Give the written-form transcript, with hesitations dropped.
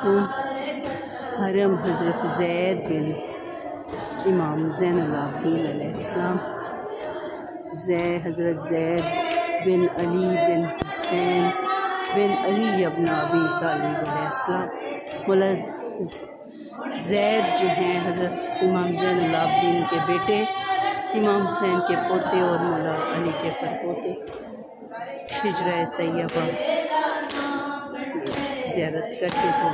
हरम हज़रत ज़ैद बिन इमाम ज़ैनुल आबिदीन अलैहिस्सलाम, हज़रत ज़ैद बिन अली बिन हुसैन बिन अली इब्न अबी तालिब अलैहिस्सलाम। मौला ज़ैद जो हैं हज़रत इमाम ज़ैनुल आबिदीन के बेटे, इमाम हुसैन के पोते और मौला अली के परपोते हिजरा तैयबा ज़ियारत करके तो